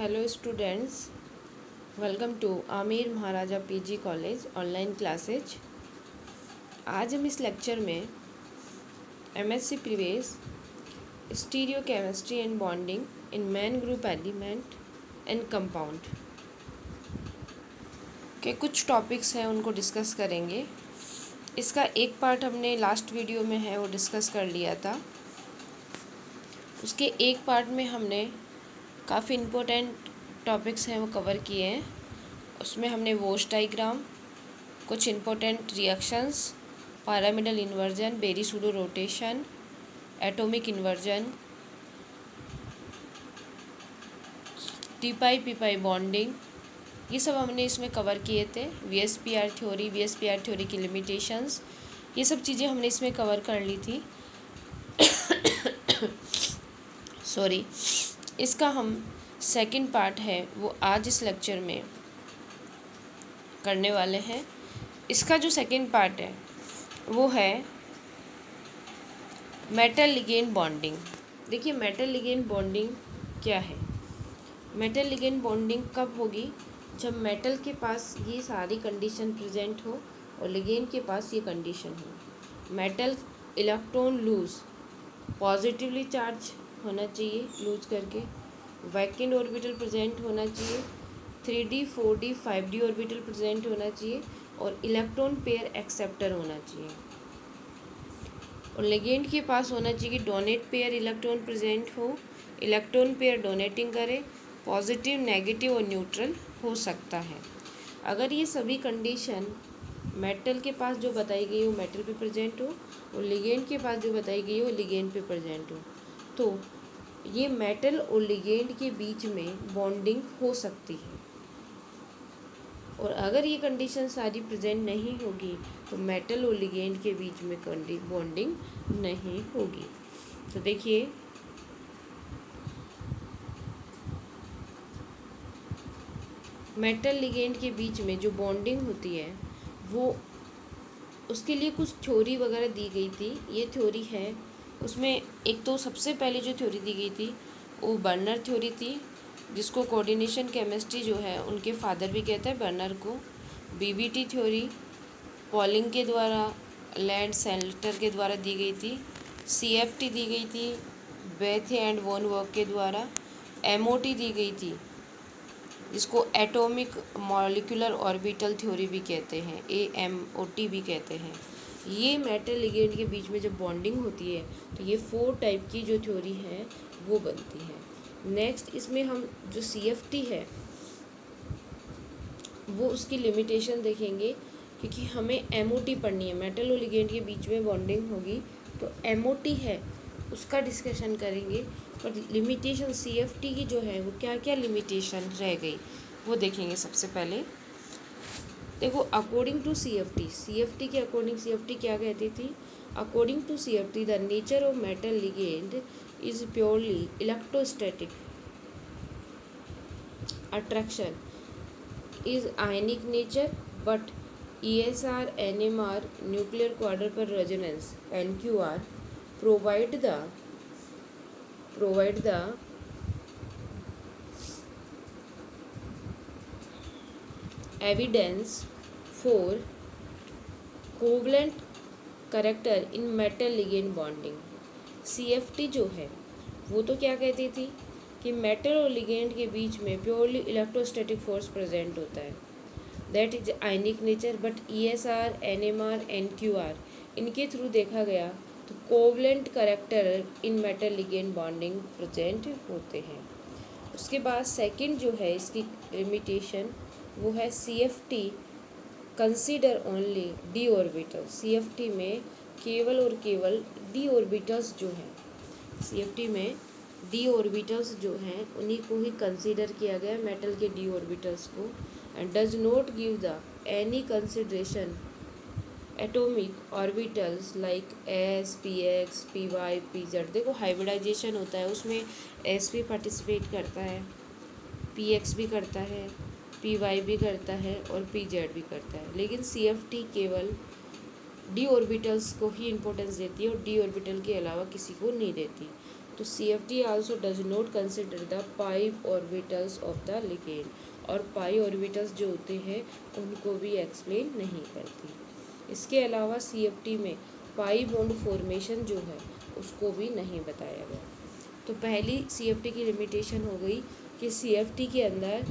Hello students, welcome to Aamir Maharaja PG college online classes. आज हम इस लेक्चर में MSc previous stereochemistry and bonding in main group element and compound के कुछ topics हैं उनको डिस्कस करेंगे। इसका एक पार्ट हमने लास्ट वीडियो में है वो डिस्कस कर लिया था। उसके एक पार्ट में हमने काफ़ी इम्पोर्टेंट टॉपिक्स हैं वो कवर किए हैं। उसमें हमने वोश डायग्राम, कुछ important reactions, pyramidal inversion, Berry pseudo rotation, atomic inversion, T pi P pi bonding, ये सब हमने इसमें कवर किए थे। वीएसपीआर थ्योरी की लिमिटेशंस, ये सब चीज़ें हमने इसमें कवर कर ली थी। सॉरी, इसका हम सेकंड पार्ट है वो आज इस लेक्चर में करने वाले हैं। इसका जो सेकंड पार्ट है वो है मेटल लिगेंड बॉन्डिंग। देखिए, मेटल लिगेंड बॉन्डिंग क्या है। मेटल लिगेंड बॉन्डिंग कब होगी? जब मेटल के पास ये सारी कंडीशन प्रेजेंट हो और लिगेंड के पास ये कंडीशन हो। Metal electron lose positively charge होना चाहिए, लूज करके वैकेंट ऑर्बिटल प्रेजेंट होना चाहिए, 3D 4D 5D orbital present होना चाहिए और इलेक्ट्रॉन पेयर एक्सेप्टर होना चाहिए। और लिगेंड के पास होना चाहिए कि डोनेट पेयर इलेक्ट्रॉन प्रेजेंट हो, इलेक्ट्रॉन पेयर डोनेटिंग करे, पॉजिटिव, नेगेटिव और न्यूट्रल हो सकता है। अगर ये सभी कंडीशन मेटल के पास जो बताई गई हो मेटल पे प्रेजेंट हो और लिगेंड के पास जो बताई गई हो लिगेंड पे प्रेजेंट हो, तो ये मेटल और लिगेंड के बीच में बॉन्डिंग हो सकती है। और अगर ये कंडीशन सारी प्रेजेंट नहीं होगी तो मेटल और लिगेंड के बीच में बॉन्डिंग नहीं होगी। तो देखिए, मेटल लिगेंड के बीच में जो बॉन्डिंग होती है वो उसके लिए कुछ थ्योरी वगैरह दी गई थी। ये थ्योरी है, उसमें एक तो सबसे पहले जो थ्योरी दी गई थी वो बर्नर थ्योरी थी, जिसको कोऑर्डिनेशन केमिस्ट्री जो है उनके फादर भी कहते हैं बर्नर को। बीबीटी थ्योरी पॉलिंग के द्वारा, लैंड सेल्टर के द्वारा दी गई थी। सीएफटी दी गई थी बेथे एंड वॉन वर्क के द्वारा। एमओटी दी गई थी जिसको एटॉमिक मॉलिक्यूलर ऑर्बिटल थ्योरी भी कहते हैं, AMOT भी कहते हैं। ये मेटल लिगेंड के बीच में जब बॉन्डिंग होती है तो ये 4 टाइप की जो थ्योरी है वो बनती है। नेक्स्ट, इसमें हम जो CFT है वो उसकी लिमिटेशन देखेंगे, क्योंकि हमें MOT पढ़नी है। मेटल और लिगेंड के बीच में बॉन्डिंग होगी तो MOT है उसका डिस्कशन करेंगे। पर लिमिटेशन CFT की जो है वो क्या क्या लिमिटेशन रह गई वो देखेंगे। सबसे पहले देखो, अकॉर्डिंग टू CFT के अकॉर्डिंग CFT क्या कहती थी? According to CFT the nature of metal ligand is purely electrostatic, attraction is ionic nature, but ESR, NMR, nuclear quadrupole resonance, NQR provide the evidence for covalent character in metal ligand bonding। CFT जो है वो तो क्या कहती थी कि metal और ligand के बीच में प्योरली इलेक्ट्रोस्टैटिक फोर्स प्रेजेंट होता है, that is ionic nature, but ESR, NMR, NQR इनके थ्रू देखा गया तो covalent character in metal ligand bonding present होते हैं। उसके बाद सेकंड जो है इसकी लिमिटेशन वो है CFT consider only d orbital. CFT में केवल और केवल d ऑर्बिटल्स जो हैं, CFT में d ऑर्बिटल्स जो हैं उन्हीं को ही कंसीडर किया गया, मेटल के d ऑर्बिटल्स को, and does not give the any consideration atomic orbitals like S, PX, PY, PZ। देखो, हाइब्रिडाइजेशन होता है उसमें S भी पार्टिसिपेट करता है, PX भी करता है, PY भी करता है और PZ भी करता है, लेकिन CFT केवल d ऑर्बिटल्स को ही इम्पोर्टेंस देती है और d ऑर्बिटल के अलावा किसी को नहीं देती। तो CFT also does not consider the pi orbitals of the ligand, और पाई ऑर्बिटल्स जो होते हैं उनको भी एक्सप्लेन नहीं करती। इसके अलावा CFT में पाई बॉन्ड फॉर्मेशन जो है उसको भी नहीं बताया गया। तो पहली CFT की लिमिटेशन हो गई कि CFT के अंदर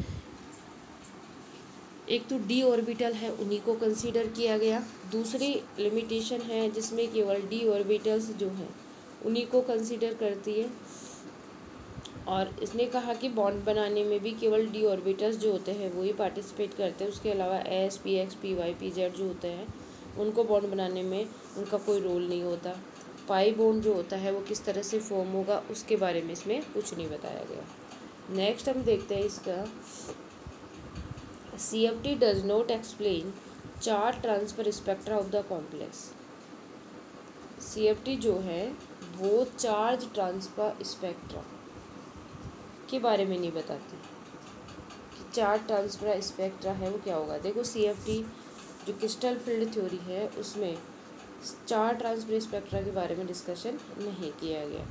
एक तो d ऑर्बिटल है उन्हीं को कंसीडर किया गया। दूसरी लिमिटेशन है जिसमें केवल d ऑर्बिटल्स जो हैं उन्हीं को कंसीडर करती है, और इसने कहा कि बॉन्ड बनाने में भी केवल d ऑर्बिटल्स जो होते हैं वो ही पार्टिसिपेट करते हैं। उसके अलावा s, px, py, pz जो होते हैं उनको बॉन्ड बनाने में उनका कोई रोल नहीं होता। पाई बॉन्ड जो होता है वो किस तरह से फॉर्म होगा उसके बारे में इसमें कुछ नहीं बताया गया। नेक्स्ट हम देखते हैं इसका CFT does not explain charge transfer spectra of the complex. CFT जो है वो चार्ज ट्रांसफर स्पेक्ट्रा के बारे में नहीं बताती कि चार्ज ट्रांसफर स्पेक्ट्रा है वो क्या होगा। देखो CFT जो क्रिस्टल फील्ड थ्योरी है उसमें चार्ज ट्रांसफर स्पेक्ट्रा के बारे में डिस्कशन नहीं किया गया।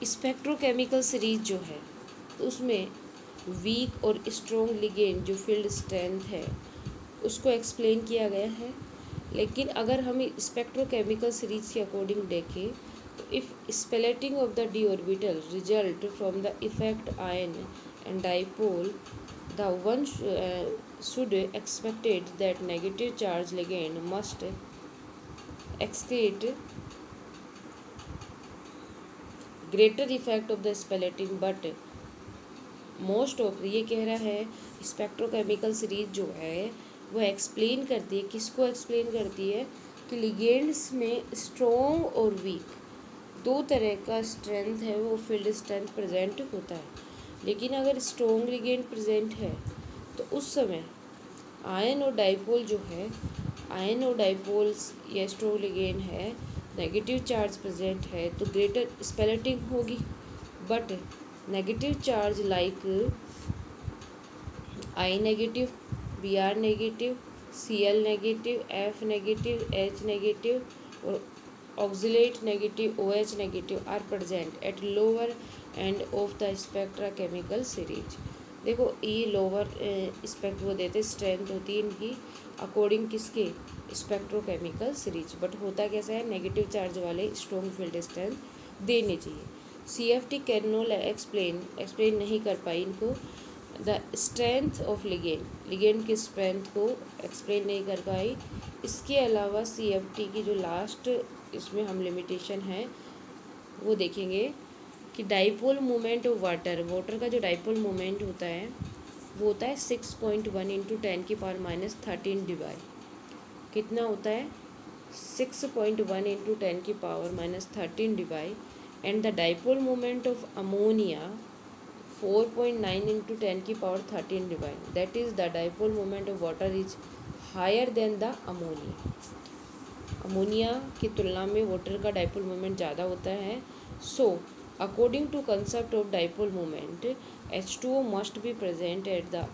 स्पेक्ट्रोकेमिकल सीरीज जो है उसमें वीक और स्ट्रॉन्ग लिगेंड जो फील्ड स्ट्रेंथ है उसको एक्सप्लेन किया गया है। लेकिन अगर हम स्पेक्ट्रोकेमिकल सीरीज के अकॉर्डिंग देखें तो if splitting of the d orbital result from the effect ion and dipole the one should expected that negative charge ligand must excrete greater effect of the splitting, but most of ये कह रहा है spectrochemical series जो है वो explain करती है, किसको एक्सप्लेन करती है कि लिगेंड्स में स्ट्रॉन्ग और वीक दो तरह का स्ट्रेंथ है वो फील्ड स्ट्रेंथ प्रेजेंट होता है। लेकिन अगर स्ट्रॉन्ग लिगेंड प्रेजेंट है तो उस समय आयन और डाइपोल जो है, आयन और डाइपोल्स या स्ट्रॉन्ग लिगेंड है, नेगेटिव चार्ज प्रेजेंट है तो ग्रेटर स्प्लिटिंग होगी। But negative charge like I negative, Br negative, Cl negative, F negative, H negative और oxalate negative, OH negative are present at lower end of the spectra chemical series. देखो ये lower specs वो देते strength होती है इनकी according किसके spectrochemical series, but होता कैसा है नेगेटिव चार्ज वाले स्ट्रॉन्ग फील्ड स्ट्रेंथ देने चाहिए। CFT कैन नॉट एक्सप्लेन नहीं कर पाई इनको द स्ट्रेंथ ऑफ लिगेंड की स्ट्रेंथ को एक्सप्लेन नहीं कर पाई। इसके अलावा CFT की जो लास्ट इसमें हम लिमिटेशन है वो देखेंगे कि डाइपोल मोमेंट ऑफ वाटर का जो डाइपोल मोमेंट होता है वो होता है 6.1 इंटू 10⁻13 डिवाइड कितना होता है 6.1 into 10⁻13 divide, and the dipole moment of ammonia 4.9 into 10⁻13 divide, that is the dipole moment of water is higher than the ammonia. Ammonia की तुलना में वाटर का डाइपोल मोमेंट ज़्यादा होता है। So according to concept of dipole moment H2O must be present at the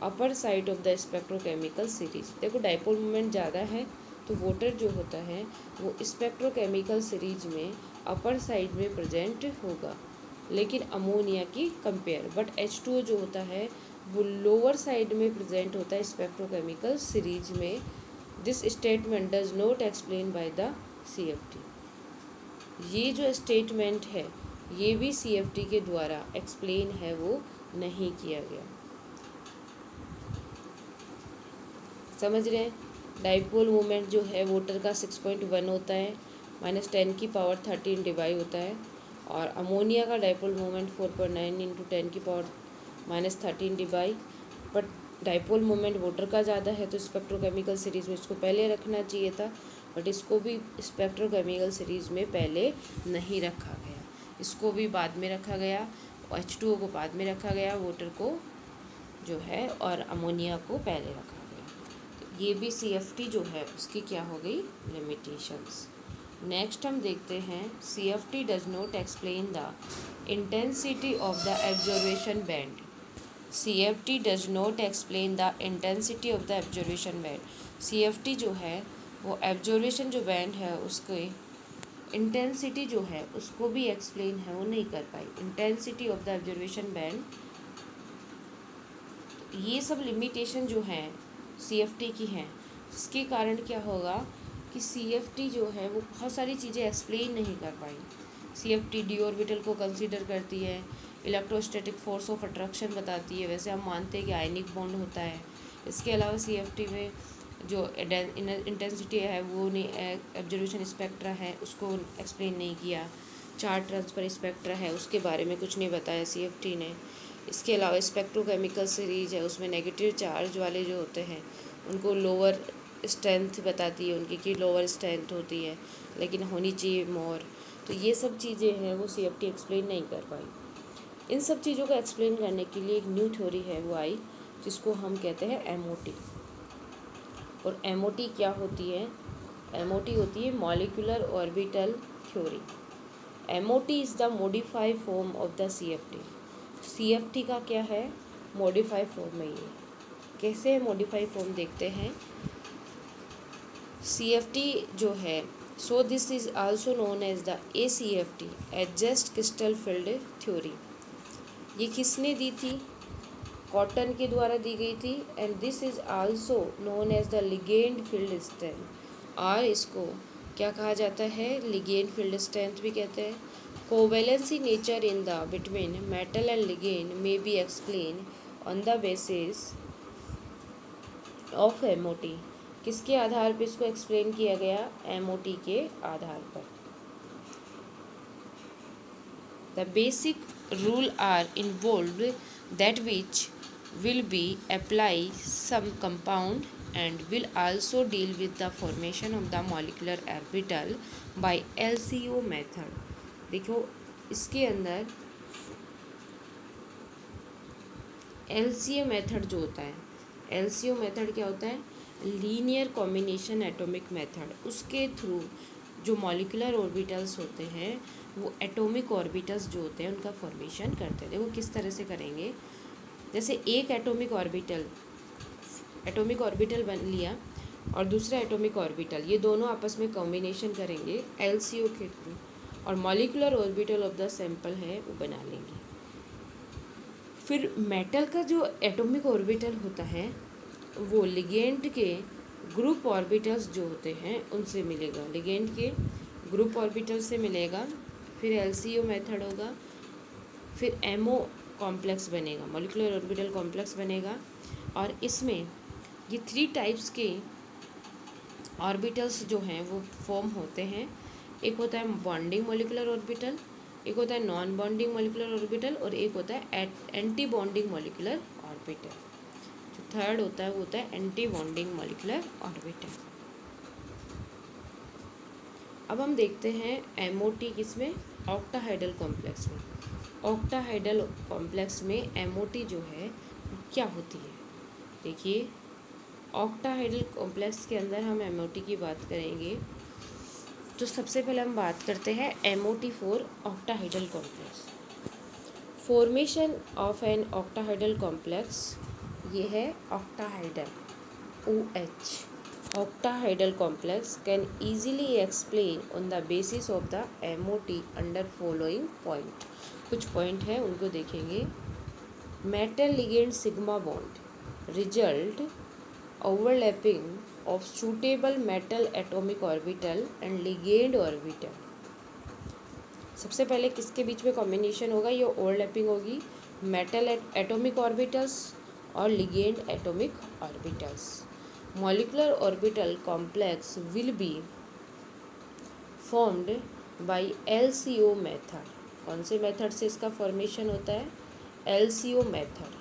upper side of the spectrochemical series. देखो dipole moment ज़्यादा है तो वाटर जो होता है वो स्पेक्ट्रोकेमिकल सीरीज में अपर साइड में प्रेजेंट होगा, लेकिन अमोनिया की कंपेयर। बट H2O जो होता है वो लोअर साइड में प्रेजेंट होता है स्पेक्ट्रोकेमिकल सीरीज में। This statement does not explain by the CFT। ये जो स्टेटमेंट है ये भी CFT के द्वारा एक्सप्लेन है वो नहीं किया गया। समझ रहे हैं, डाइपोल मोमेंट जो है वाटर का 6.1 होता है -10⁻13 डिवाइड होता है, और अमोनिया का dipole moment 4.9 into 10⁻13 divide. But dipole moment water का ज़्यादा है तो स्पेक्ट्रोकेमिकल सीरीज़ में इसको पहले रखना चाहिए था, बट इसको भी स्पेक्ट्रोकेमिकल सीरीज़ में पहले नहीं रखा गया, इसको भी बाद में रखा गया। H2O को बाद में रखा गया, वाटर को जो है और अमोनिया को पहले रखा गया। तो ये भी CFT जो है उसकी क्या हो गई लिमिटेशंस। नेक्स्ट हम देखते हैं CFT does not explain the intensity of the absorption band. CFT does not explain the intensity of the absorption band. CFT जो है वो एब्जॉर्वेशन जो बैंड है उसके इंटेंसिटी जो है उसको भी एक्सप्लेन है वो नहीं कर पाई, intensity of the observation band. ये सब लिमिटेशन जो है CFT की हैं, जिसके कारण क्या होगा कि CFT जो है वो बहुत सारी चीज़ें एक्सप्लेन नहीं कर पाई। CFT डी ऑर्बिटल को कंसीडर करती है, इलेक्ट्रोस्टैटिक फोर्स ऑफ अट्रैक्शन बताती है, वैसे हम मानते हैं कि आयनिक बॉन्ड होता है। इसके अलावा CFT में जो इंटेंसिटी है वो नहीं, ऑब्जर्वेशन स्पेक्ट्रा है उसको एक्सप्लेन नहीं किया। चार्ज ट्रांसफर स्पेक्ट्रा है उसके बारे में कुछ नहीं बताया CFT ने। इसके अलावा स्पेक्ट्रोकेमिकल सीरीज है, उसमें नेगेटिव चार्ज वाले जो होते हैं उनको लोअर स्ट्रेंथ बताती है, उनकी की लोअर स्ट्रेंथ होती है लेकिन होनी चाहिए मोर। तो ये सब चीज़ें हैं वो CFT एक्सप्लेन नहीं कर पाई। इन सब चीज़ों को एक्सप्लेन करने के लिए एक न्यू थ्योरी है वो आई, जिसको हम कहते हैं MOT। और MOT क्या होती है? MOT होती है molecular orbital theory. MOT is the modified form of the CFT। CFT का क्या है? मॉडिफाइड फॉर्म में। ये कैसे है मॉडिफाइड फॉर्म देखते हैं। CFT जो है, so this is also known as the ACFT, adjust crystal field theory. ये किसने दी थी? कॉटन के द्वारा दी गई थी। And this is also known as the ligand field strength, और इसको क्या कहा जाता है? लिगेंड फील्ड स्ट्रेंथ भी कहते हैं। Covalency nature in the between metal and ligand may be explain on the basis of MOT। किसके आधार पर इसको एक्सप्लेन किया गया? MOT के आधार पर। The basic rule are involve that which will be apply some compound and will also deal with the formation of the molecular orbital by LCO method। देखो इसके अंदर LCO मेथड जो होता है, LCO मेथड क्या होता है? Linear combination atomic method. उसके थ्रू जो मॉलिक्यूलर ऑर्बिटल्स होते हैं वो एटॉमिक ऑर्बिटल्स जो होते हैं उनका फॉर्मेशन करते हैं। देखो किस तरह से करेंगे। जैसे एक एटॉमिक ऑर्बिटल बन लिया और दूसरा एटॉमिक ऑर्बिटल, ये दोनों आपस में कॉम्बिनेशन करेंगे LCO के थ्रू, और molecular orbital of the sample है वो बना लेंगे। फिर मेटल का जो एटॉमिक ऑर्बिटल होता है वो लिगेंड के ग्रुप ऑर्बिटल्स जो होते हैं उनसे मिलेगा, लिगेंड के ग्रुप ऑर्बिटल से मिलेगा। फिर LCO मेथड होगा, फिर MO कॉम्प्लेक्स बनेगा, मॉलिक्यूलर ऑर्बिटल कॉम्प्लेक्स बनेगा। और इसमें ये 3 टाइप्स के ऑर्बिटल्स जो हैं वो फॉर्म होते हैं। एक होता है बॉन्डिंग मॉलिक्यूलर ऑर्बिटल, एक होता है नॉन बॉन्डिंग मॉलिक्यूलर ऑर्बिटल, और एक होता है एंटी बॉन्डिंग मॉलिक्यूलर ऑर्बिटल। जो थर्ड होता है वो होता है एंटी बॉन्डिंग मॉलिक्यूलर ऑर्बिटल। अब हम देखते हैं MOT किसमें? ऑक्टाहाइड्रल कॉम्प्लेक्स में। ऑक्टाहाइड्रल कॉम्प्लेक्स में MOT जो है क्या होती है? देखिए ऑक्टाहाइड्रल कॉम्प्लेक्स के अंदर हम MOT की बात करेंगे तो सबसे पहले हम बात करते हैं MOT for octahedral complex. Formation of an octahedral complex, ये है octahedral OH। Octahedral complex can easily explain on the basis of the MOT under following point। कुछ पॉइंट है उनको देखेंगे। Metal ligand sigma bond result overlapping of suitable metal atomic orbital and ligand orbital. सबसे पहले किसके बीच में combination होगा? ये ओवरलैपिंग होगी मेटल एटॉमिक ऑर्बिटल्स और ligand atomic orbitals. Molecular orbital complex will be formed by LCO method। कौन से मेथड से इसका फॉर्मेशन होता है? LCO method,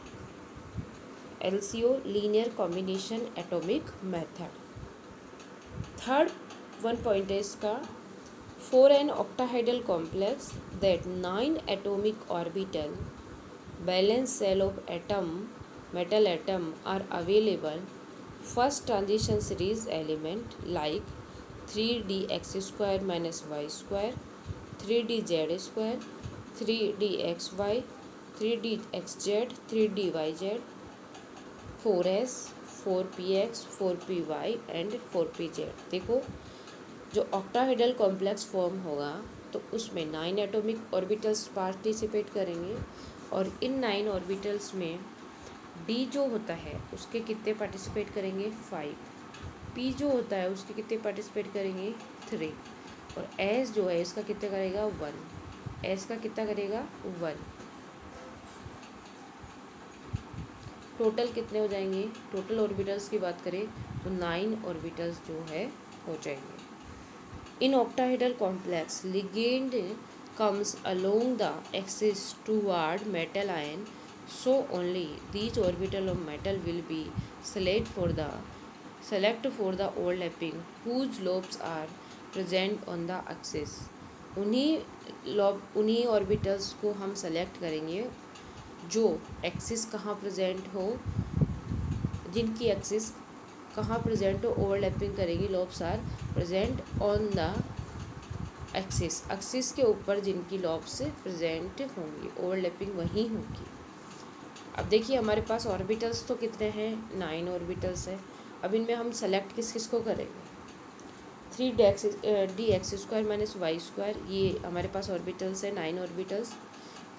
LCO linear combination atomic method. Third one point है इसका, for an octahedral complex that 9 atomic orbital balance shell of atom metal atom are available, first transition series element like 3dx square minus y square, 3dz square, 3dxy, 3dxz, 3dyz, 4s, 4px, 4py and 4pz। देखो जो octahedral complex form होगा तो उसमें 9 atomic orbitals participate करेंगे और इन 9 orbitals में D जो होता है उसके कितने पार्टिसिपेट करेंगे 5, पी जो होता है उसके कितने पार्टिसिपेट करेंगे 3 और एस जो है इसका कितना करेगा 1, एस का कितना करेगा 1। टोटल कितने हो जाएंगे, टोटल ऑर्बिटल्स की बात करें तो 9 ऑर्बिटल्स जो है हो जाएंगे। In octahedral complex, ligand comes along the axis toward metal ion, so only these orbital of metal will be select for the overlapping whose lobes are present on the axis। उन्हीं orbitals को हम select करेंगे जो axis कहाँ present हो, जिनकी axis कहाँ present हो, ओवरलैपिंग करेंगी, lobes are present on the axis, axis के ऊपर जिनकी लॉब्स प्रेजेंट होंगी, ओवरलैपिंग वहीं होगी। अब देखिए हमारे पास ऑर्बिटल्स तो कितने हैं, 9 ऑर्बिटल्स है। अब इनमें हम सेलेक्ट किस किस को करेंगे, 3d(x² - y², ये हमारे पास ऑर्बिटल्स है 9 ऑर्बिटल्स।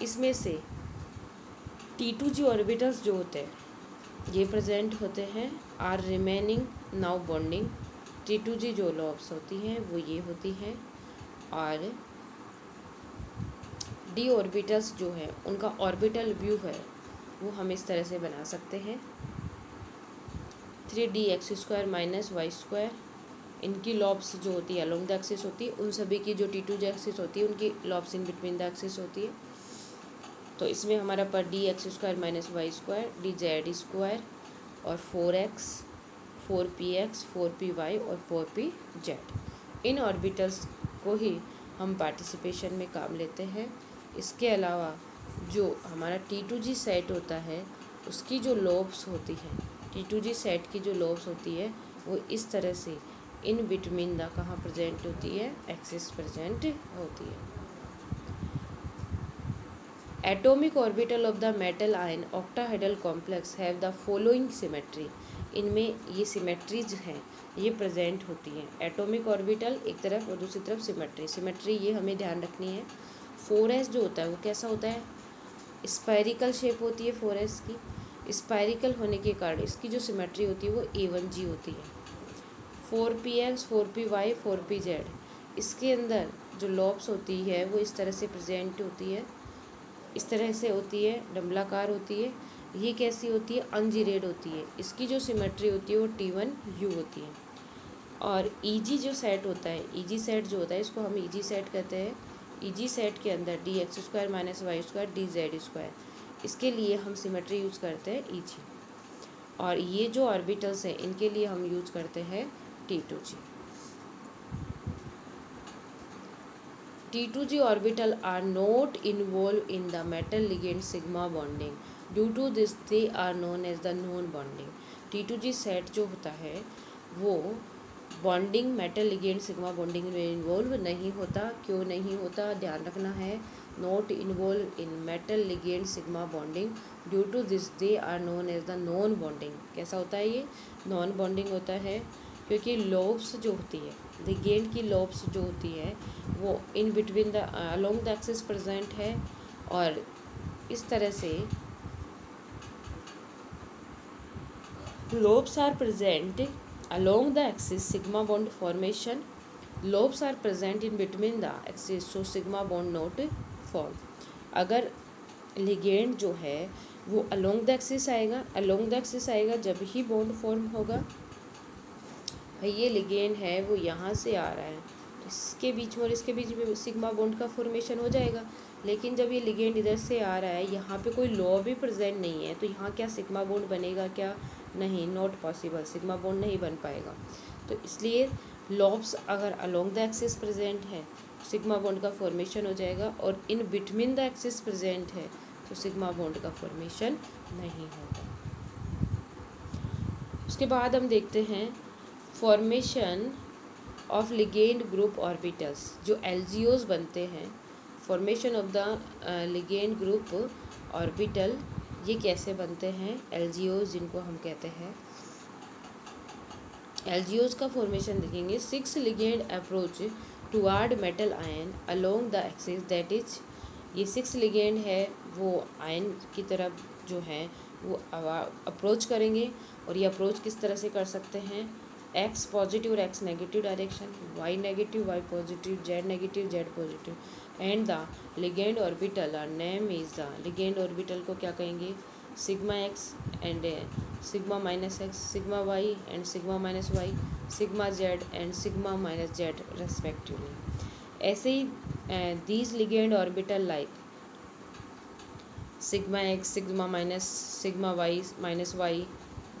इसमें से T2g ऑर्बिटल्स जो होते हैं ये प्रेजेंट होते हैं, are remaining now bonding. T2g जो लॉब्स होती हैं वो ये होती हैं और डी ऑर्बिटल्स जो है उनका ऑर्बिटल व्यू है वो हम इस तरह से बना सकते हैं, 3d(x² - y²। इनकी लॉब्स जो होती है अलोंग द एक्सिस होती है, उन सभी की जो T2g एक्सिस होती है उनकी lobes in between the axis होती है। तो इसमें हमारा पर d(x² - y², dz² और 4x, 4px, 4py और 4pz, इन ऑर्बिटल्स को ही हम पार्टिसिपेशन में काम लेते हैं। इसके अलावा जो हमारा T2g सेट होता है उसकी जो लॉब्स होती हैं, T2g सेट की जो लॉब्स होती है वो इस तरह से इन बिटवीन द कहाँ प्रेजेंट होती है, एक्सिस प्रेजेंट होती है। Atomic orbital of the metal ion octahedral complex have the following symmetry. इनमें ये सिमेट्रीज हैं ये प्रेजेंट होती हैं। एटॉमिक ऑर्बिटल एक तरफ और दूसरी तरफ सिमेट्री ये हमें ध्यान रखनी है। 4s जो होता है वो कैसा होता है, स्पायरिकल शेप होती है 4s की। स्पायरिकल होने के कारण इसकी जो सिमेट्री होती है वो A1g होती है। 4px, 4py, 4pz, इसके अंदर जो लॉब्स होती है वो इस तरह से प्रेजेंट होती है, इस तरह से होती है, डंबलाकार होती है। ये कैसी होती है, अनजीरेड होती है। इसकी जो सिमेट्री होती है वो T1u होती है। और EG जो सेट होता है, EG सेट जो होता है इसको हम EG सेट कहते हैं। EG सेट के अंदर d(x² - y², dz², इसके लिए हम सिमेट्री यूज़ करते हैं EG। और ये जो ऑर्बिटल्स हैं इनके लिए हम यूज़ करते हैं T2g। T2g orbital are not involved in the metal ligand sigma bonding. Due to this, they are known as the non-bonding. T2g set जो होता है वो bonding metal ligand sigma bonding में इन्वॉल्व नहीं होता। क्यों नहीं होता, ध्यान रखना है, not involve in metal ligand sigma bonding, due to this they are known as the non bonding. कैसा होता है ये, नॉन बॉन्डिंग होता है क्योंकि लॉब्स जो होती है, लिगेंड की लॉब्स जो होती है वो in between the along the axis present है और इस तरह से lobes are present along the axis sigma bond formation, lobes are present in between the axis so sigma bond not form। अगर लिगेंड जो है वो along the axis आएगा जब ही बॉन्ड फॉर्म होगा। भाई ये लिगेंड है वो यहाँ से आ रहा है तो इसके बीच में और इसके बीच में सिग्मा बॉन्ड का फॉर्मेशन हो जाएगा, लेकिन जब ये लिगेंड इधर से आ रहा है यहाँ पे कोई लॉ भी प्रेजेंट नहीं है तो यहाँ क्या सिग्मा बॉन्ड बनेगा, क्या नहीं, नॉट पॉसिबल, सिग्मा बॉन्ड नहीं बन पाएगा। तो इसलिए लॉब्स अगर अलोंग द एक्सिस प्रेजेंट है सिग्मा बॉन्ड का फॉर्मेशन हो जाएगा और in between the axis present है तो सिग्मा बॉन्ड का फॉर्मेशन नहीं होगा। उसके बाद हम देखते हैं formation of ligand group orbitals, जो LGOs बनते हैं, formation of the ligand group orbital, ये कैसे बनते हैं LGOs जिनको हम कहते हैं। एलजीओज का फॉर्मेशन देखेंगे। 6 ligand approach toward metal ion along the axis, that is ये 6 लिगेंड है वो आयन की तरफ जो है वो अप्रोच करेंगे। और ये अप्रोच किस तरह से कर सकते हैं, एक्स पॉजिटिव और X negative direction, Y negative Y positive, Z negative Z positive, and the ligand orbital are name is the ligand orbital को क्या कहेंगे, sigma X and sigma minus X, sigma Y and sigma minus Y, sigma Z and sigma minus Z respectively. ऐसे ही these ligand orbital like sigma X, sigma minus, sigma Y minus Y,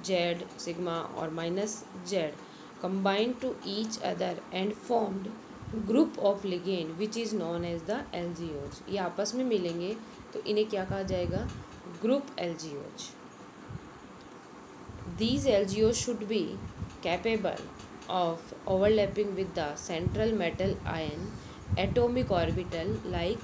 Z sigma और minus Z combined to each other and formed group of ligand which is known as the LGOs। ये आपस में मिलेंगे तो इन्हें क्या कहा जाएगा, group LGOs। These LGOs should be capable of overlapping with the central metal ion atomic orbital like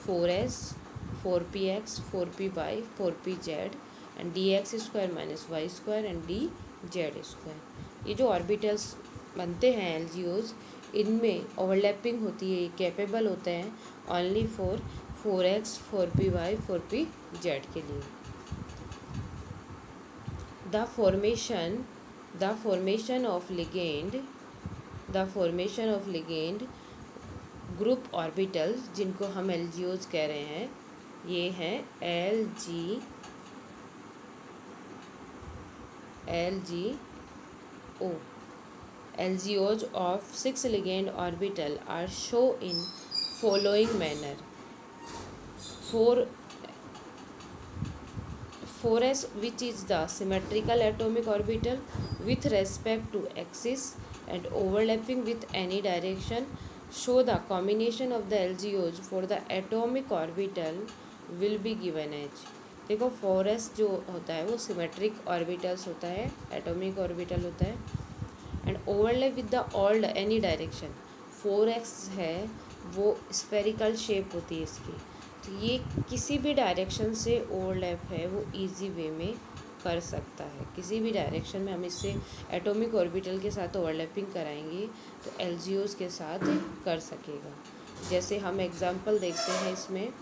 4s, 4px, 4py, 4pz and dx square minus y square and dz square। ये जो ऑर्बिटल्स बनते हैं एलजीओज, इनमें overlapping होती है, capable होते हैं only for 4x, 4py, 4pz के लिए। The formation of ligand group orbitals जिनको हम एलजीओज कह रहे हैं, ये हैं LGOs of 6 ligand orbital are shown in following manner। 4s which is the symmetrical atomic orbital with respect to axis and overlapping with any direction, show the combination of the LGOs for the atomic orbital will be given as। देखो 4s जो होता है वो symmetric orbitals होता है, atomic orbital होता है, and overlap with the all any direction. 4x है वो स्पेरिकल शेप होती है इसकी, तो ये किसी भी डायरेक्शन से ओवरलैप है वो इजी वे में कर सकता है। किसी भी डायरेक्शन में हम इससे एटॉमिक ऑर्बिटल के साथ ओवरलैपिंग कराएंगे तो एलजीओज के साथ कर सकेगा। जैसे हम एग्जांपल देखते हैं इसमें,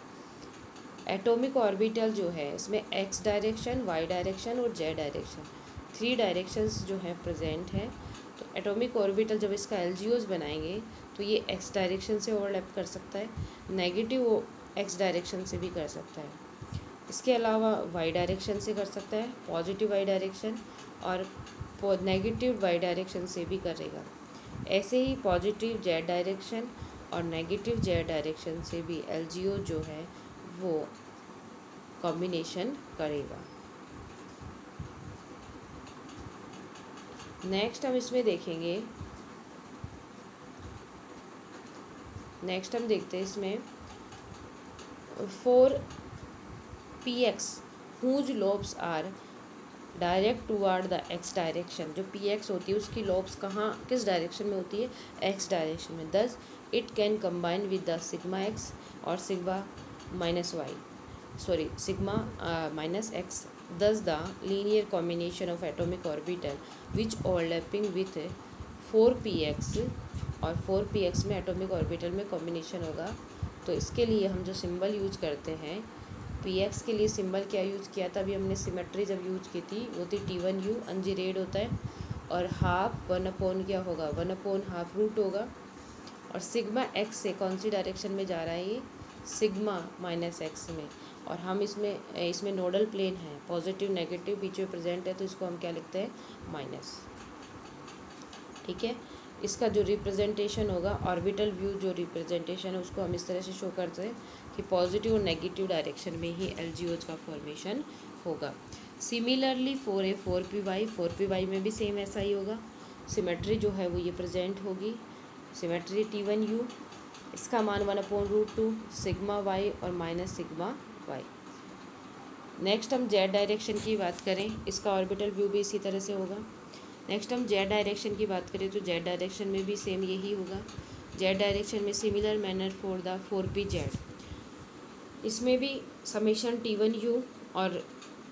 एटॉमिक ऑर्बिटल जो है इसमें एक्स डायरेक्शन, वाई डायरेक्शन और जेड डायरेक्शन 3 डायरेक्शंस जो हैं प्रेजेंट हैं। तो एटॉमिक ऑर्बिटल जब इसका एलजीओज बनाएंगे तो ये एक्स डायरेक्शन से ओवरलैप कर सकता है, नेगेटिव एक्स डायरेक्शन से भी कर सकता है, इसके अलावा वाई डायरेक्शन से कर सकता है, पॉजिटिव वाई डायरेक्शन और नेगेटिव वाई डायरेक्शन से भी करेगा। ऐसे ही पॉजिटिव जेड डायरेक्शन और नेगेटिव जेड डायरेक्शन से भी एलजीओ जो है वो कॉम्बिनेशन करेगा। नेक्स्ट हम इसमें देखेंगे, नेक्स्ट हम देखते हैं इसमें 4px whose lobes are direct toward the x direction. जो px होती है उसकी लॉब्स कहाँ किस डायरेक्शन में होती है, एक्स डायरेक्शन में। Thus it can combine with the sigma X और sigma minus Y, sorry sigma minus X. Thus the linear combination of atomic orbital which overlapping with 4px और 4px में atomic orbital में combination होगा। तो इसके लिए हम जो सिंबल यूज करते हैं, px के लिए सिंबल क्या यूज़ किया था, अभी हमने सिमेट्री जब यूज की थी वो थी T1u, अनजीरेड होता है, और हाफ 1/, क्या होगा 1/½ रूट होगा। और सिग्मा एक्स से कौन सी डायरेक्शन में जा रहा है, ये सिग्मा माइनस एक्स में। और हम इसमें नोडल प्लेन है, पॉजिटिव नेगेटिव बीच में प्रेजेंट है, तो इसको हम क्या लिखते हैं, माइनस। ठीक है, इसका जो रिप्रेजेंटेशन होगा, ऑर्बिटल व्यू जो रिप्रेजेंटेशन है उसको हम इस तरह से शो करते हैं कि पॉजिटिव और नेगेटिव डायरेक्शन में ही एलजीओज का फॉर्मेशन होगा। सिमिलरली 4a 4py में भी सेम ऐसा ही होगा। सिमेट्री जो है वो ये प्रेजेंट होगी, सिमेट्री T1u, इसका मान 1/√2 सिग्मा वाई और माइनस सिग्मा वाई। नेक्स्ट हम जेड डायरेक्शन की बात करें, इसका ऑर्बिटल व्यू भी इसी तरह से होगा। नेक्स्ट हम जेड डायरेक्शन की बात करें तो जेड डायरेक्शन में भी सेम यही होगा। जेड डायरेक्शन में similar manner for the 4pz, इसमें भी समेशन T1u और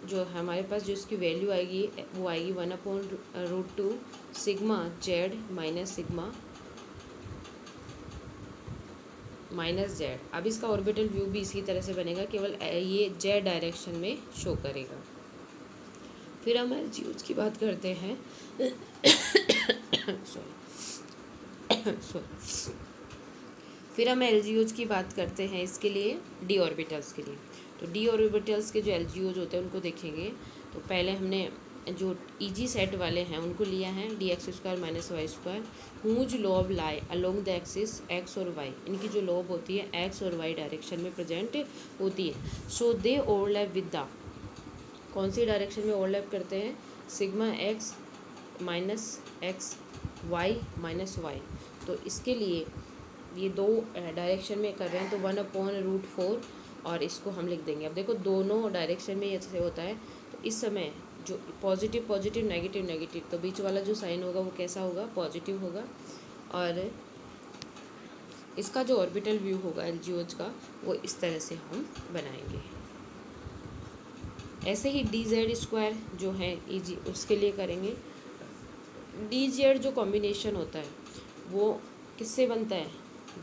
जो हमारे पास जो इसकी वैल्यू आएगी वो आएगी 1/√2 sigma Z minus sigma minus Z. अब इसका ऑर्बिटल व्यू भी इसी तरह से बनेगा, केवल ये जेड डायरेक्शन में शो करेगा। फिर हम एलजीओज की बात करते हैं फिर हम एलजीओज की बात करते हैं इसके लिए डी ऑर्बिटल्स के लिए। तो डी ऑर्बिटल्स के जो एलजीओज होते हैं उनको देखेंगे। तो पहले हमने जो ईजी सेट वाले हैं उनको लिया है dx² minus y², whose lobe lie along the axis X और वाई। इनकी जो लोब होती है एक्स और वाई डायरेक्शन में प्रेजेंट होती है। So they overlap with the, कौन सी डायरेक्शन में ओवरलैप करते हैं, sigma X minus X Y minus Y. तो इसके लिए ये दो डायरेक्शन में कर रहे हैं तो 1/√4 और इसको हम लिख देंगे। अब देखो दोनों डायरेक्शन में ऐसे होता है, तो इस समय जो पॉजिटिव पॉजिटिव नेगेटिव नेगेटिव, तो बीच वाला जो साइन होगा वो कैसा होगा, पॉजिटिव होगा। और इसका जो ऑर्बिटल व्यू होगा एलजीओज का वो इस तरह से हम बनाएंगे। ऐसे ही dz² जो है ईजी उसके लिए करेंगे। dz जो कॉम्बिनेशन होता है वो किससे बनता है,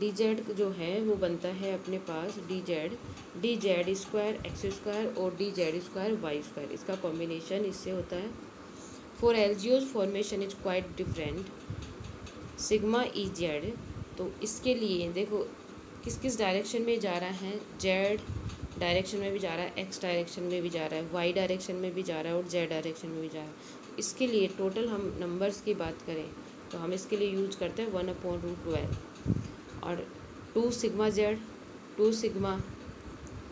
dz जो है वो बनता है अपने पास dz² x² और dz² y², इसका कॉम्बिनेशन इससे होता है। For LGOs formation is quite different sigma EZ। तो इसके लिए देखो किस किस डायरेक्शन में जा रहा है, जेड डायरेक्शन में भी जा रहा है, एक्स डायरेक्शन में भी जा रहा है, वाई डायरेक्शन में भी जा रहा है और जेड डायरेक्शन में भी जा रहा है। इसके लिए टोटल हम नंबर्स की बात करें तो हम इसके लिए यूज करते हैं 1/√12 और 2 sigma Z 2 sigma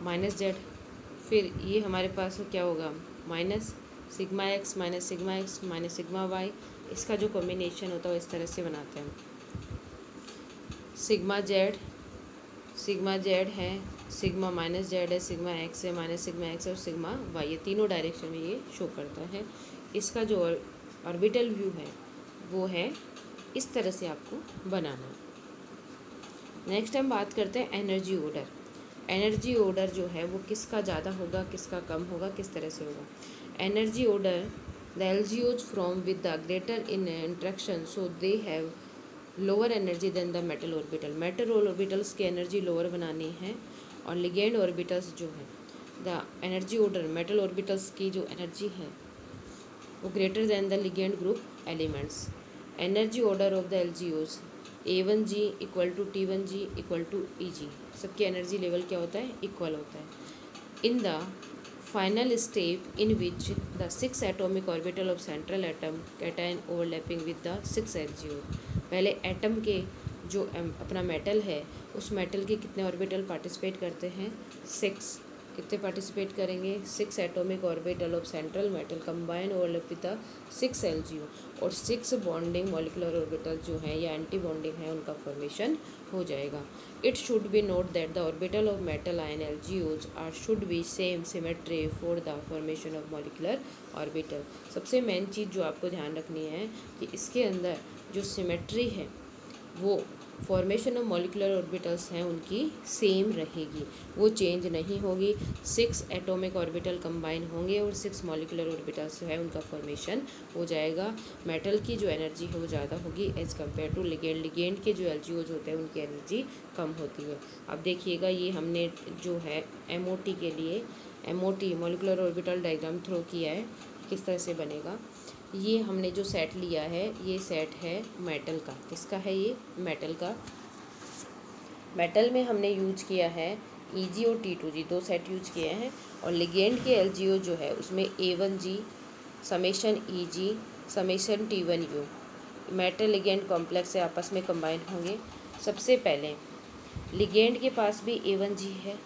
minus Z. फिर ये हमारे पास क्या होगा, minus sigma X minus sigma X minus sigma Y. इसका जो कॉम्बिनेशन होता है वो इस तरह से बनाते हैं। सिग्मा जेड है, सिग्मा माइनस जेड है, सिग्मा एक्स है माइनस सिग्मा एक्स और सिग्मा वाई, ये तीनों डायरेक्शन में ये शो करता है। इसका जो ऑर्बिटल व्यू है वो है इस तरह से आपको बनाना। नेक्स्ट हम बात करते हैं एनर्जी ऑर्डर। एनर्जी ऑर्डर जो है वो किसका ज़्यादा होगा, किसका कम होगा, किस तरह से होगा। Energy order the LGOs from with the greater in interaction so they have lower energy than the metal orbital. Metal orbitals की एनर्जी लोअर बनानी है और लिगेंड ऑर्बिटल्स जो है the energy order metal orbitals की जो एनर्जी है वो greater than the ligand group elements. Energy order of the LGOs A1G = T1G = EG। सबकी एनर्जी लेवल क्या होता है, इक्वल होता है। In the final step in which the 6 atomic orbital of central atom cation overlapping with the 6 एलजीओ। पहले atom के जो अपना मेटल है उस मेटल के कितने ऑर्बिटल पार्टिसिपेट करते हैं, 6। कितने पार्टिसिपेट करेंगे, 6 atomic orbital of central metal combine overlap with the 6 एलजीओ और 6 बॉन्डिंग मॉलिकुलर ऑर्बिटल जो है या एंटी बॉन्डिंग है उनका फॉर्मेशन हो जाएगा। It should be note that the orbital of metal ion LGOs are should be same symmetry for the formation of molecular orbital. सबसे main चीज़ जो आपको ध्यान रखनी है कि इसके अंदर जो सिमेट्री है वो फॉर्मेशन ऑफ मॉलिकुलर ऑर्बिटल्स हैं उनकी सेम रहेगी, वो चेंज नहीं होगी। 6 एटॉमिक ऑर्बिटल कंबाइन होंगे और 6 मॉलिकुलर ऑर्बिटल्स है उनका फॉर्मेशन हो जाएगा। मेटल की जो एनर्जी है वो ज़्यादा होगी as compare to ligand. Ligand के जो एलजीओज होते हैं उनकी एनर्जी कम होती है। अब देखिएगा ये हमने जो है MOT के लिए MOT molecular orbital diagram throw किया है, किस तरह से बनेगा। ये हमने जो सेट लिया है ये सेट है मेटल का। किसका है ये, मेटल का। मेटल में हमने यूज किया है EG और T2G, 2 सेट यूज किए हैं। और लिगेंड के एलजीओ जो है उसमें A1G summation EG summation T1U metal ligand complex से आपस में कंबाइन होंगे। सबसे पहले लिगेंड के पास भी A1G है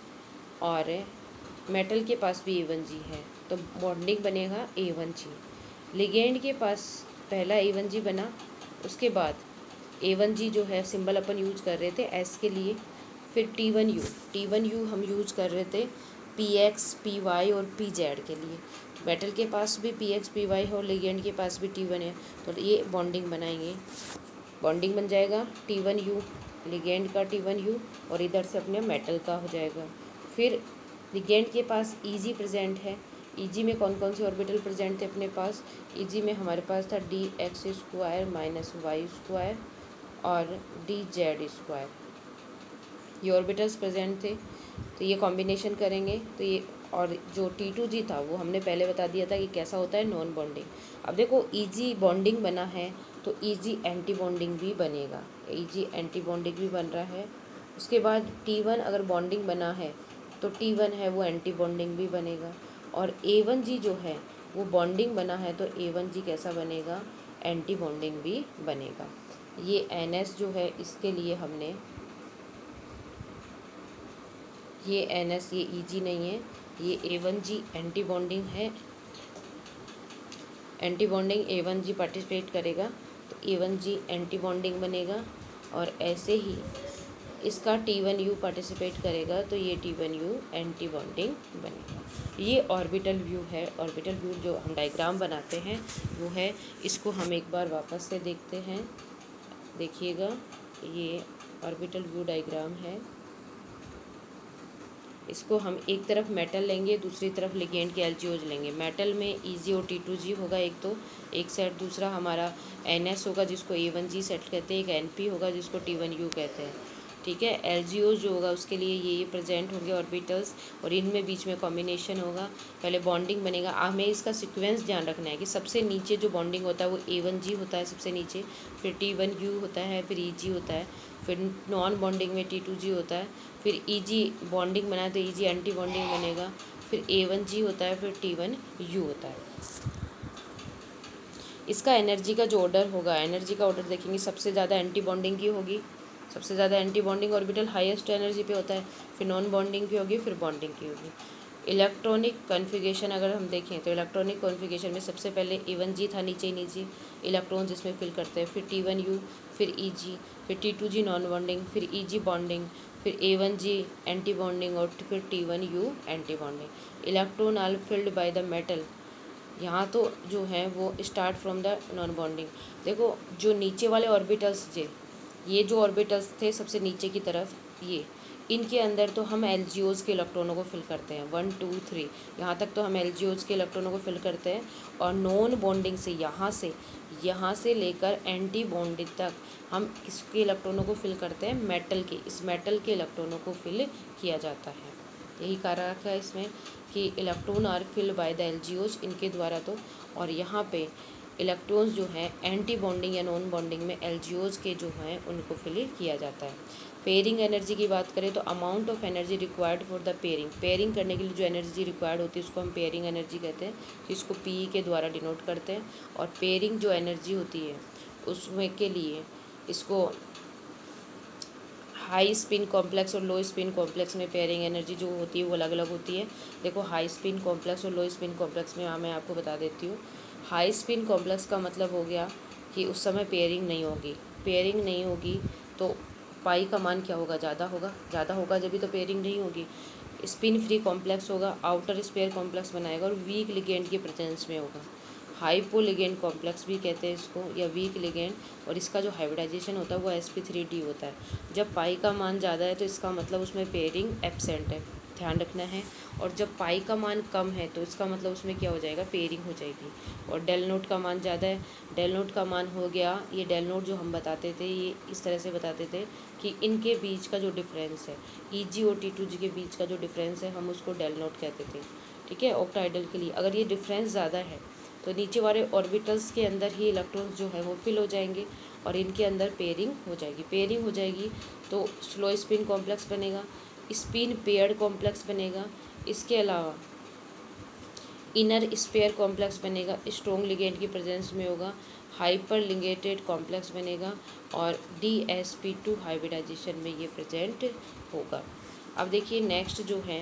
और मेटल के पास भी A1G है, तो बॉन्डिंग बनेगा A1G। लिगेंड के पास पहला A1G बना, उसके बाद A1G जो है सिंबल अपन यूज कर रहे थे S के लिए। फिर T1U हम यूज कर रहे थे PX PY और PZ के लिए। मेटल के पास भी PX PY है और लिगेंड के पास भी T1 है, तो ये बॉन्डिंग बनाएंगे। बॉन्डिंग बन जाएगा T1U लिगेंड का T1U और इधर से अपने मेटल का हो जाएगा। फिर लिगेंड के पास EG प्रेजेंट है, Eg में कौन कौन से ऑर्बिटल प्रेजेंट थे अपने पास? Eg में हमारे पास था dx square minus Y square और dz स्क्वायर, ये ऑर्बिटल्स प्रेजेंट थे। तो ये कॉम्बिनेशन करेंगे तो ये, और जो T2G था वो हमने पहले बता दिया था कि कैसा होता है, नॉन बॉन्डिंग। अब देखो Eg बॉन्डिंग बना है तो Eg एंटी बॉन्डिंग भी बनेगा, Eg एंटी बॉन्डिंग भी बन रहा है। उसके बाद T1 अगर बॉन्डिंग बना है तो T1 है वो एंटी बॉन्डिंग भी बनेगा, और A1G जो है वो बॉन्डिंग बना है तो A1G कैसा बनेगा, एंटी बॉन्डिंग भी बनेगा। ये NS जो है इसके लिए हमने, ये NS, ये Eg नहीं है, ये A1G एंटी बॉन्डिंग है, एंटी बॉन्डिंग A1G पार्टिसिपेट करेगा तो A1G एंटी बॉन्डिंग बनेगा, और ऐसे ही इसका T1U पार्टिसिपेट करेगा तो ये T1U एंटी बॉन्डिंग बनेगा। ये ऑर्बिटल व्यू है। ऑर्बिटल व्यू जो हम डायग्राम बनाते हैं वो है, इसको हम एक बार वापस से देखते हैं, देखिएगा ये ऑर्बिटल व्यू डायग्राम है। इसको हम एक तरफ मेटल लेंगे, दूसरी तरफ लिगेंड के एल्जियोज लेंगे। मेटल में Eg और T2G होगा एक, तो एक सेट, दूसरा हमारा NS होगा जिसको A1G सेट कहते हैं, एक NP होगा जिसको T1U कहते हैं, ठीक है। एल्जियोज जो होगा उसके लिए ये प्रेजेंट होंगे ऑर्बिटल्स, और इनमें बीच में कॉम्बिनेशन होगा, पहले बॉन्डिंग बनेगा। हमें इसका सीक्वेंस ध्यान रखना है कि सबसे नीचे जो बॉन्डिंग होता है वो A1G होता है सबसे नीचे, फिर T1U होता है, फिर Eg होता है, फिर नॉन बॉन्डिंग में T2G होता है, फिर Eg बॉन्डिंग बनाए तो Eg एंटी बॉन्डिंग बनेगा, फिर A1G होता है, फिर T1U होता है। इसका एनर्जी का जो ऑर्डर होगा, एनर्जी का ऑर्डर देखेंगे, सबसे ज़्यादा एंटी बॉन्डिंग की होगी, सबसे ज़्यादा anti bonding orbital highest energy पे होता है, फिर नॉन बॉन्डिंग की होगी, फिर बॉन्डिंग की होगी। इलेक्ट्रॉनिक कॉन्फ़िगरेशन अगर हम देखें तो इलेक्ट्रॉनिक कॉन्फ़िगरेशन में सबसे पहले A1G था नीचे इलेक्ट्रॉन्स इसमें फिल करते हैं, फिर T1U, फिर Eg, फिर T2G नॉन बॉन्डिंग, फिर Eg बॉन्डिंग, फिर A1G एंटी बॉन्डिंग, और फिर T1U anti bonding. Electron are filled by the metal, यहाँ तो जो है वो start from the non bonding. देखो जो नीचे वाले ऑर्बिटल्स थे, ये जो ऑर्बिटल्स थे सबसे नीचे की तरफ, ये इनके अंदर तो हम एल्जियोज के इलेक्ट्रॉनों को फिल करते हैं, 1 2 3 यहाँ तक तो हम एल्जियोज के इलेक्ट्रॉनों को फिल करते हैं, और नॉन बॉन्डिंग से यहाँ से लेकर एंटी बॉन्डिंग तक हम इसके इलेक्ट्रॉनों को फिल करते हैं, मेटल के, इस मेटल के इलेक्ट्रॉनों को फिल किया जाता है। यही कारक है इसमें कि electron are filled by the LGOs, इनके द्वारा तो, और यहाँ पे इलेक्ट्रॉन्स जो हैं एंटी बॉन्डिंग या नॉन बॉन्डिंग में एल्जियोज के जो हैं उनको फिल किया जाता है। पेयरिंग एनर्जी की बात करें तो amount of energy required for the pairing करने के लिए जो एनर्जी रिक्वायर्ड होती है उसको हम पेयरिंग एनर्जी कहते हैं, जिसको PE के द्वारा डिनोट करते हैं। और पेयरिंग जो एनर्जी होती है उसमें के लिए इसको हाई स्पिन कॉम्प्लेक्स और लो स्पिन कॉम्प्लेक्स में पेयरिंग एनर्जी जो होती है वो अलग अलग होती है। देखो हाई स्पिन कॉम्प्लेक्स और लो स्पिन कॉम्प्लेक्स में मैं आपको बता देती हूँ। हाई स्पिन कॉम्प्लेक्स का मतलब हो गया कि उस समय पेयरिंग नहीं होगी तो पाई का मान क्या होगा, ज़्यादा होगा जब भी तो पेयरिंग नहीं होगी। स्पिन फ्री कॉम्प्लेक्स होगा, आउटर स्पेयर कॉम्प्लेक्स बनाएगा और वीक लिगेंड के प्रेजेंस में होगा। हाइपो लिगेंड कॉम्प्लेक्स भी कहते हैं इसको, या वीक लिगेंड, और इसका जो हाइब्रिडाइजेशन होता है वो sp3d होता है। जब पाई का मान ज़्यादा है तो इसका मतलब उसमें पेयरिंग एब्सेंट है, ध्यान रखना है। और जब पाई का मान कम है तो इसका मतलब उसमें क्या हो जाएगा, पेयरिंग हो जाएगी। और डेल नोट का मान ज़्यादा है, डेल नोट का मान हो गया, ये डेल नोट जो हम बताते थे ये इस तरह से बताते थे कि इनके बीच का जो डिफरेंस है, Eg और T2G के बीच का जो डिफरेंस है हम उसको डेल नोट कहते थे, ठीक है। ऑक्टाइडल के लिए अगर ये डिफरेंस ज़्यादा है तो नीचे वाले ऑर्बिटल्स के अंदर ही इलेक्ट्रॉन्स जो है वो फिल हो जाएंगे और इनके अंदर पेयरिंग हो जाएगी तो स्लो स्पिन कॉम्प्लेक्स बनेगा, स्पिन पेयर्ड कॉम्प्लेक्स बनेगा। इसके अलावा इनर स्पेयर कॉम्प्लेक्स बनेगा, स्ट्रॉन्ग लिगेंड की प्रेजेंस में होगा, हाइपर लिगेटेड कॉम्प्लेक्स बनेगा और DsP2 हाइब्रिडाइजेशन में ये प्रेजेंट होगा। अब देखिए नेक्स्ट जो है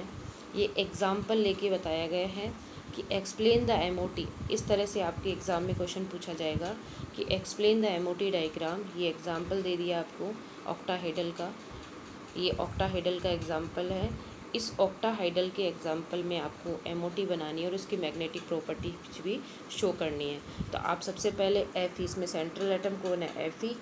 ये एग्जाम्पल लेके बताया गया है कि एक्सप्लेन द MOT। इस तरह से आपके एग्ज़ाम में क्वेश्चन पूछा जाएगा कि एक्सप्लेन द MOT डायग्राम। ये एग्जाम्पल दे दिया आपको ऑक्टाहेड्रल का, ये ऑक्टाहेड्रल का एग्जाम्पल है। इस ऑक्टाहाइडल के एग्जाम्पल में आपको MOT बनानी है और उसकी मैग्नेटिक प्रॉपर्टीज भी शो करनी है। तो आप सबसे पहले Fe, इसमें सेंट्रल एटम कौन है Fe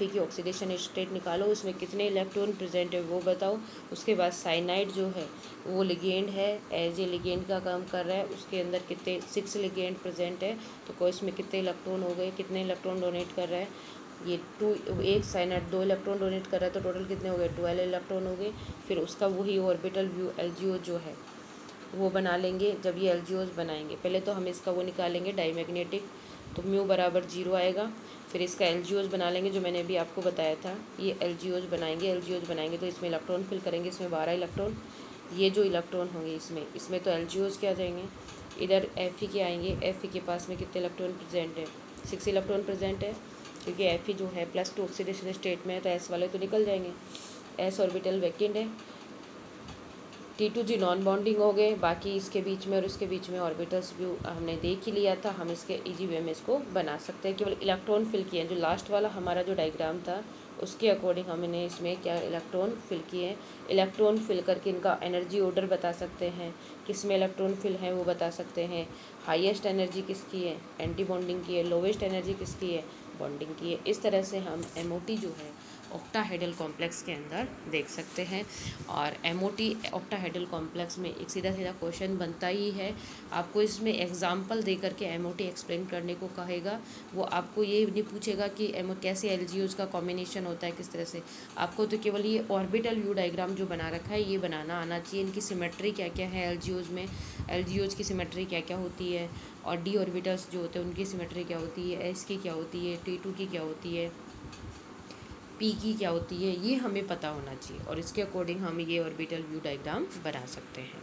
की ऑक्सीडेशन स्टेट निकालो, उसमें कितने इलेक्ट्रॉन प्रेजेंट है वो बताओ। उसके बाद साइनाइड जो है वो लिगेंड है, एज ए लिगेंड का काम कर रहा है, उसके अंदर कितने 6 लिगेंड प्रेजेंट है, तो कोई इसमें कितने इलेक्ट्रॉन हो गए, कितने इलेक्ट्रॉन डोनेट कर रहा है, ये एक साइनाइड 2 इलेक्ट्रॉन डोनेट कर रहा है, तो टोटल कितने हो गए 12 इलेक्ट्रॉन हो गए। फिर उसका वही ऑर्बिटल व्यू LGO जो है वो बना लेंगे। जब ये LGOs बनाएंगे, पहले तो हम इसका वो निकालेंगे डाईमैग्नेटिक, तो म्यू बराबर 0 आएगा। फिर इसका LGOs बना लेंगे जो मैंने अभी आपको बताया था, ये LGOs बनाएंगे तो इसमें इलेक्ट्रॉन फिल करेंगे, इसमें 12 इलेक्ट्रॉन, ये जो इलेक्ट्रॉन होंगे इसमें तो LGOs के आ जाएंगे। इधर Fe के आएंगे, Fe के पास में कितने इलेक्ट्रॉन प्रेजेंट है, 6 इलेक्ट्रॉन प्रेजेंट है, क्योंकि Fe जो है +2 ऑक्सीडेशन स्टेट में है, तो S वाले तो निकल जाएंगे, S ऑर्बिटल वैकेंट है। T2G नॉन बॉन्डिंग हो गए, बाकी इसके बीच में और इसके बीच में ऑर्बिटल्स भी हमने देख ही लिया था, हम इसके इजी वे में इसको बना सकते हैं। केवल इलेक्ट्रॉन फिल किए हैं, जो लास्ट वाला हमारा जो डायग्राम था उसके अकॉर्डिंग हमने इसमें क्या इलेक्ट्रॉन फिल किए हैं। इलेक्ट्रॉन फिल करके इनका एनर्जी ऑर्डर बता सकते हैं, किस में इलेक्ट्रॉन फिल है वो बता सकते हैं। हाईएस्ट एनर्जी किसकी है, एंटी बॉन्डिंग की है, लोवेस्ट एनर्जी किसकी है, बॉन्डिंग की है। इस तरह से हम MOT जो है ऑक्टाहाइडल कॉम्प्लेक्स के अंदर देख सकते हैं। और MOT ऑक्टाहाइडल कॉम्प्लेक्स में एक सीधा सीधा क्वेश्चन बनता ही है, आपको इसमें एग्जांपल दे करके MOT एक्सप्लेन करने को कहेगा। वो आपको ये नहीं पूछेगा कि कैसे LGOs का कॉम्बिनेशन होता है किस तरह से, आपको तो केवल ये ऑर्बिटल व्यू डायग्राम जो बना रखा है ये बनाना आना चाहिए। इनकी सिमेट्री क्या क्या है LGOs में, LGOs की सिमेट्री क्या क्या होती है, और d ऑर्बिटल्स जो होते हैं उनकी सिमेट्री क्या होती है, S की क्या होती है, T2 की क्या होती है, P की क्या होती है, ये हमें पता होना चाहिए, और इसके अकॉर्डिंग हम ये ऑर्बिटल व्यू डायग्राम बना सकते हैं।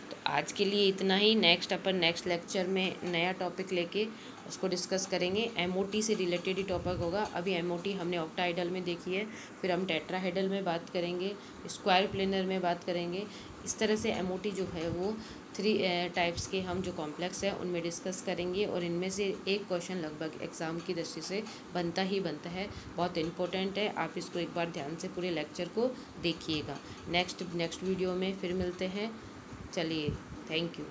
तो आज के लिए इतना ही। नेक्स्ट लेक्चर में नया टॉपिक लेके उसको डिस्कस करेंगे। MOT से रिलेटेड ही टॉपिक होगा। अभी MOT हमने ऑक्टाहाइडल में देखी है, फिर हम टेट्राहाइडल में बात करेंगे, स्क्वायर प्लेनर में बात करेंगे। इस तरह से MOT जो है वो 3 टाइप्स के हम जो कॉम्प्लेक्स है उनमें डिस्कस करेंगे, और इनमें से एक क्वेश्चन लगभग एग्ज़ाम की दृष्टि से बनता ही बनता है, बहुत इंपॉर्टेंट है। आप इसको एक बार ध्यान से पूरे लेक्चर को देखिएगा। नेक्स्ट वीडियो में फिर मिलते हैं। चलिए, थैंक यू।